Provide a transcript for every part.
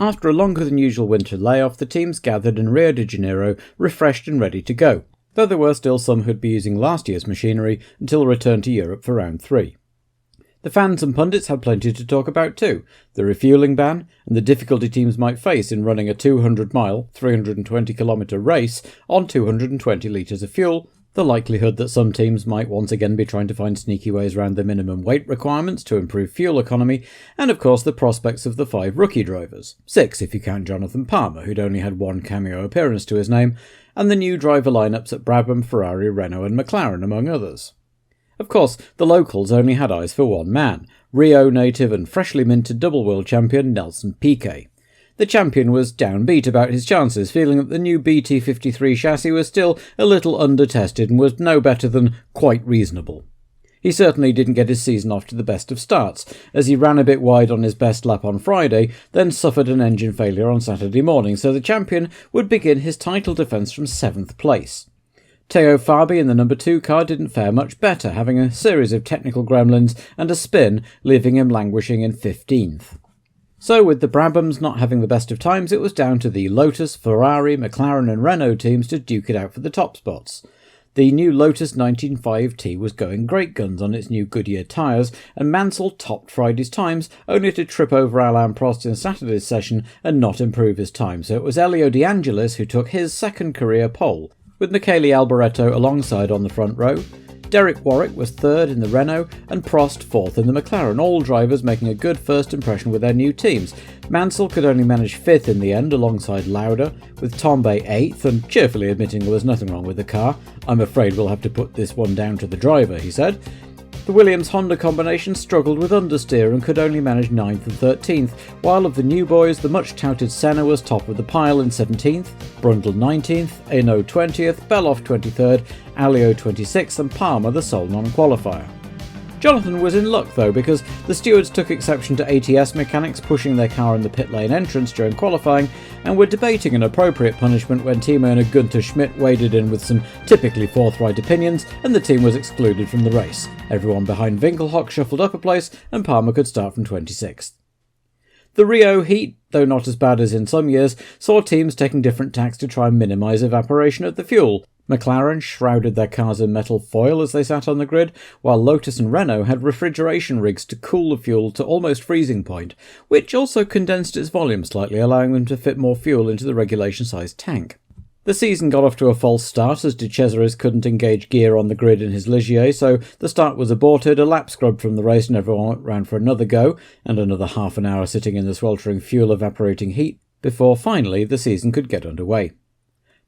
After a longer than usual winter layoff, the teams gathered in Rio de Janeiro, refreshed and ready to go, though there were still some who'd be using last year's machinery until a return to Europe for round 3. The fans and pundits had plenty to talk about too, the refuelling ban and the difficulty teams might face in running a 200-mile, 320-kilometre race on 220 litres of fuel, the likelihood that some teams might once again be trying to find sneaky ways around the minimum weight requirements to improve fuel economy, and of course the prospects of the 5 rookie drivers, 6 if you count Jonathan Palmer, who'd only had 1 cameo appearance to his name, and the new driver lineups at Brabham, Ferrari, Renault and McLaren, among others. Of course, the locals only had eyes for one man, Rio native and freshly minted double world champion Nelson Piquet. The champion was downbeat about his chances, feeling that the new BT53 chassis was still a little under-tested and was no better than quite reasonable. He certainly didn't get his season off to the best of starts, as he ran a bit wide on his best lap on Friday, then suffered an engine failure on Saturday morning, so the champion would begin his title defence from 7th place. Teo Fabi in the number 2 car didn't fare much better, having a series of technical gremlins and a spin, leaving him languishing in 15th. So with the Brabhams not having the best of times, it was down to the Lotus, Ferrari, McLaren and Renault teams to duke it out for the top spots. The new Lotus 19.5T was going great guns on its new Goodyear tyres, and Mansell topped Friday's times, only to trip over Alain Prost in Saturday's session and not improve his time, so it was Elio De Angelis who took his second career pole, with Michele Alboreto alongside on the front row. Derek Warwick was 3rd in the Renault and Prost 4th in the McLaren, all drivers making a good first impression with their new teams. Mansell could only manage 5th in the end alongside Lauda, with Tombe 8th and cheerfully admitting there was nothing wrong with the car. "I'm afraid we'll have to put this one down to the driver," he said. The Williams-Honda combination struggled with understeer and could only manage 9th and 13th, while of the new boys the much-touted Senna was top of the pile in 17th, Brundle 19th, Hesnault 20th, Bellof 23rd, Alliot 26th and Palmer the sole non-qualifier. Jonathan was in luck though, because the stewards took exception to ATS mechanics pushing their car in the pit lane entrance during qualifying and were debating an appropriate punishment when team owner Gunther Schmidt waded in with some typically forthright opinions and the team was excluded from the race. Everyone behind Winkelhock shuffled up a place and Palmer could start from 26th. The Rio heat, though not as bad as in some years, saw teams taking different tacks to try and minimise evaporation of the fuel. McLaren shrouded their cars in metal foil as they sat on the grid, while Lotus and Renault had refrigeration rigs to cool the fuel to almost freezing point, which also condensed its volume slightly, allowing them to fit more fuel into the regulation-sized tank. The season got off to a false start as De Cesaris couldn't engage gear on the grid in his Ligier, so the start was aborted, a lap scrubbed from the race and everyone went round for another go, and another half an hour sitting in the sweltering fuel-evaporating heat, before finally the season could get underway.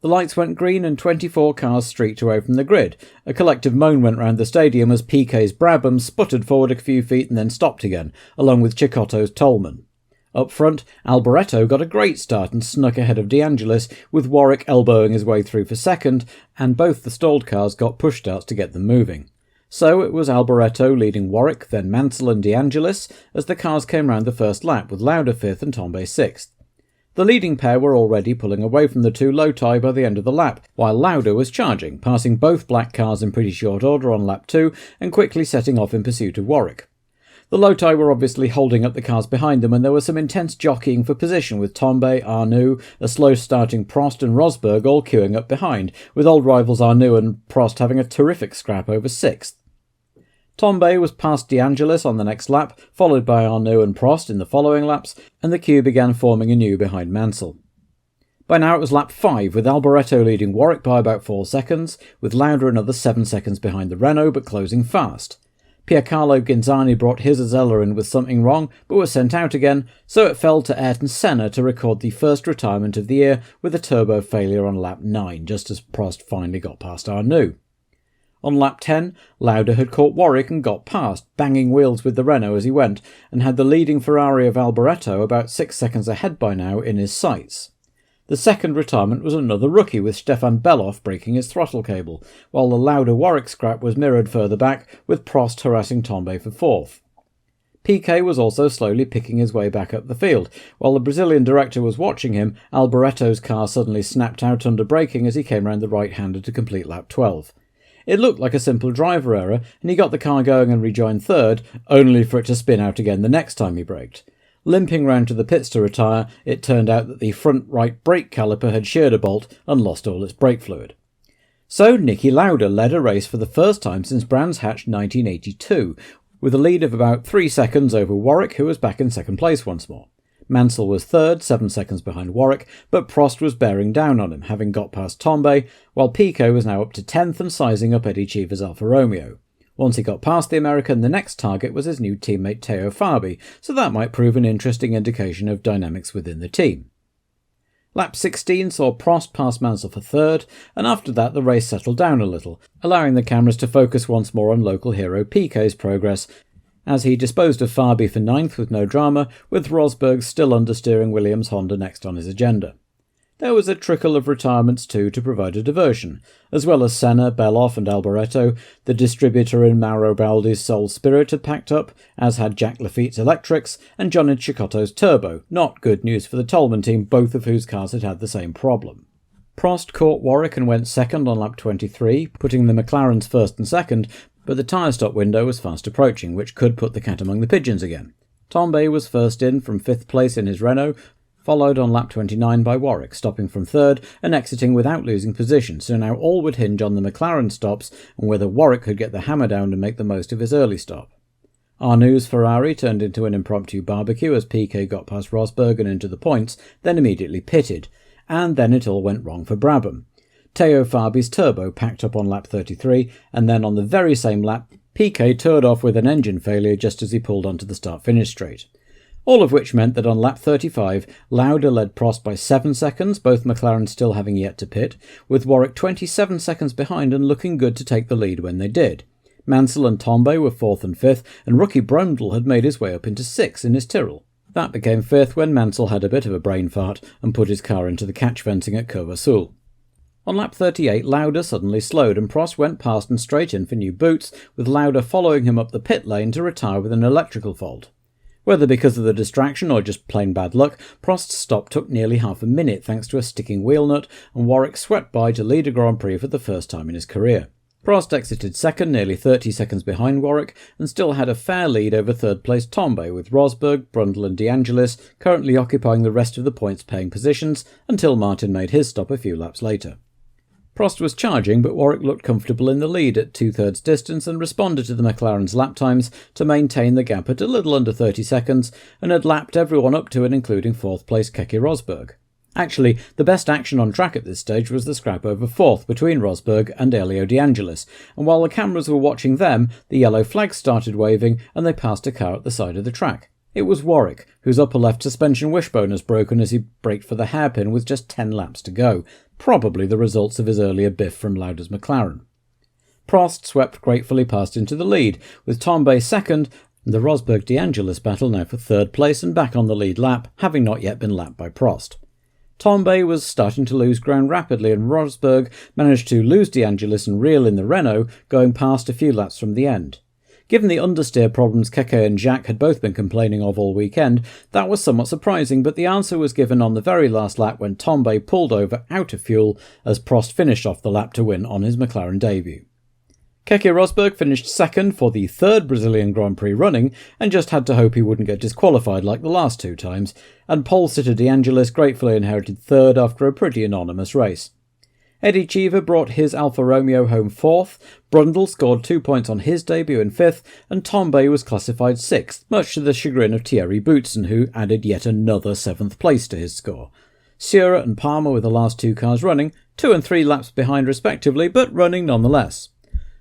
The lights went green and 24 cars streaked away from the grid. A collective moan went round the stadium as Piquet's Brabham sputtered forward a few feet and then stopped again, along with Cecotto's Tolman. Up front, Alboreto got a great start and snuck ahead of De Angelis, with Warwick elbowing his way through for second, and both the stalled cars got push starts to get them moving. So it was Alboreto leading Warwick, then Mansell and De Angelis, as the cars came round the first lap, with Lauda 5th and Tombe 6th. The leading pair were already pulling away from the two Loti by the end of the lap, while Lauda was charging, passing both black cars in pretty short order on lap 2 and quickly setting off in pursuit of Warwick. The Loti were obviously holding up the cars behind them, and there was some intense jockeying for position, with Tombe, Arnoux, a slow-starting Prost and Rosberg all queuing up behind, with old rivals Arnoux and Prost having a terrific scrap over 6th. Tombe was past De Angelis on the next lap, followed by Arnoux and Prost in the following laps, and the queue began forming anew behind Mansell. By now it was lap 5, with Alboreto leading Warwick by about 4 seconds, with Lauda another 7 seconds behind the Renault, but closing fast. Piercarlo Ghinzani brought his Azella in with something wrong, but was sent out again, so it fell to Ayrton Senna to record the first retirement of the year with a turbo failure on lap 9, just as Prost finally got past Arnoux. On lap 10, Lauda had caught Warwick and got past, banging wheels with the Renault as he went, and had the leading Ferrari of Alboreto about 6 seconds ahead by now in his sights. The second retirement was another rookie, with Stefan Bellof breaking his throttle cable, while the Lauda-Warwick scrap was mirrored further back, with Prost harassing Tombe for 4th. Piquet was also slowly picking his way back up the field. While the Brazilian director was watching him, Alboreto's car suddenly snapped out under braking as he came round the right-hander to complete lap 12. It looked like a simple driver error, and he got the car going and rejoined third, only for it to spin out again the next time he braked. Limping round to the pits to retire, it turned out that the front right brake caliper had sheared a bolt and lost all its brake fluid. So Niki Lauda led a race for the first time since Brands Hatch 1982, with a lead of about 3 seconds over Warwick, who was back in second place once more. Mansell was third, 7 seconds behind Warwick, but Prost was bearing down on him, having got past Tombe, while Piquet was now up to 10th and sizing up Eddie Cheever's Alfa Romeo. Once he got past the American, the next target was his new teammate Teo Fabi, so that might prove an interesting indication of dynamics within the team. Lap 16 saw Prost pass Mansell for third, and after that the race settled down a little, allowing the cameras to focus once more on local hero Piquet's progress, as he disposed of Fabi for ninth with no drama, with Rosberg still understeering Williams Honda next on his agenda. There was a trickle of retirements too to provide a diversion, as well as Senna, Bellof and Alboreto. The distributor in Mauro Baldi's Soul Spirit had packed up, as had Jack Lafitte's Electrics and Johnny Cicotto's Turbo. Not good news for the Toleman team, both of whose cars had the same problem. Prost caught Warwick and went second on lap 23, putting the McLarens first and second, but the tyre stop window was fast approaching, which could put the cat among the pigeons again. Tombe was first in from 5th place in his Renault, followed on lap 29 by Warwick, stopping from third and exiting without losing position, so now all would hinge on the McLaren stops and whether Warwick could get the hammer down and make the most of his early stop. Arnoux Ferrari turned into an impromptu barbecue as Piquet got past Rosberg and into the points, then immediately pitted, and then it all went wrong for Brabham. Teo Fabi's Turbo packed up on lap 33, and then on the very same lap, Piquet toured off with an engine failure just as he pulled onto the start-finish straight. All of which meant that on lap 35, Lauda led Prost by 7 seconds, both McLaren still having yet to pit, with Warwick 27 seconds behind and looking good to take the lead when they did. Mansell and Tombe were 4th and 5th, and rookie Brundle had made his way up into 6th in his Tyrrell. That became 5th when Mansell had a bit of a brain fart and put his car into the catch fencing at Curva Sul. On lap 38, Lauda suddenly slowed and Prost went past and straight in for new boots, with Lauda following him up the pit lane to retire with an electrical fault. Whether because of the distraction or just plain bad luck, Prost's stop took nearly half a minute thanks to a sticking wheel nut, and Warwick swept by to lead a Grand Prix for the first time in his career. Prost exited second, nearly 30 seconds behind Warwick, and still had a fair lead over third-place Tombe, with Rosberg, Brundle and De Angelis currently occupying the rest of the points-paying positions until Martin made his stop a few laps later. Prost was charging, but Warwick looked comfortable in the lead at 2/3 distance and responded to the McLaren's lap times to maintain the gap at a little under 30 seconds and had lapped everyone up to and including 4th place Keke Rosberg. Actually, the best action on track at this stage was the scrap over 4th between Rosberg and Elio De Angelis, and while the cameras were watching them, the yellow flag started waving and they passed a car at the side of the track. It was Warwick, whose upper left suspension wishbone was broken as he braked for the hairpin with just 10 laps to go, probably the results of his earlier biff from Lauda's McLaren. Prost swept gratefully past into the lead, with Tombe second, and the Rosberg-De Angelis battle now for 3rd place and back on the lead lap, having not yet been lapped by Prost. Tombe was starting to lose ground rapidly, and Rosberg managed to lose De Angelis and reel in the Renault, going past a few laps from the end. Given the understeer problems Keke and Jacques had both been complaining of all weekend, that was somewhat surprising, but the answer was given on the very last lap when Tombe pulled over out of fuel as Prost finished off the lap to win on his McLaren debut. Keke Rosberg finished second for the 3rd Brazilian Grand Prix running and just had to hope he wouldn't get disqualified like the last 2 times, and pole sitter De Angelis gratefully inherited 3rd after a pretty anonymous race. Eddie Cheever brought his Alfa Romeo home 4th, Brundle scored 2 points on his debut in 5th, and Tombe was classified 6th, much to the chagrin of Thierry Boutsen, who added yet another 7th place to his score. Sura and Palmer were the last 2 cars running, 2 and 3 laps behind respectively, but running nonetheless.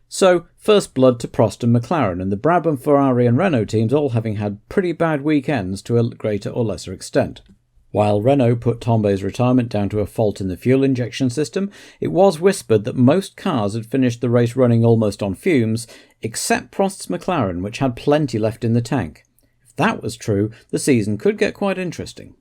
So, first blood to Prost and McLaren, and the Brabham, Ferrari and Renault teams all having had pretty bad weekends to a greater or lesser extent. While Renault put Tombe's retirement down to a fault in the fuel injection system, it was whispered that most cars had finished the race running almost on fumes, except Prost's McLaren, which had plenty left in the tank. If that was true, the season could get quite interesting.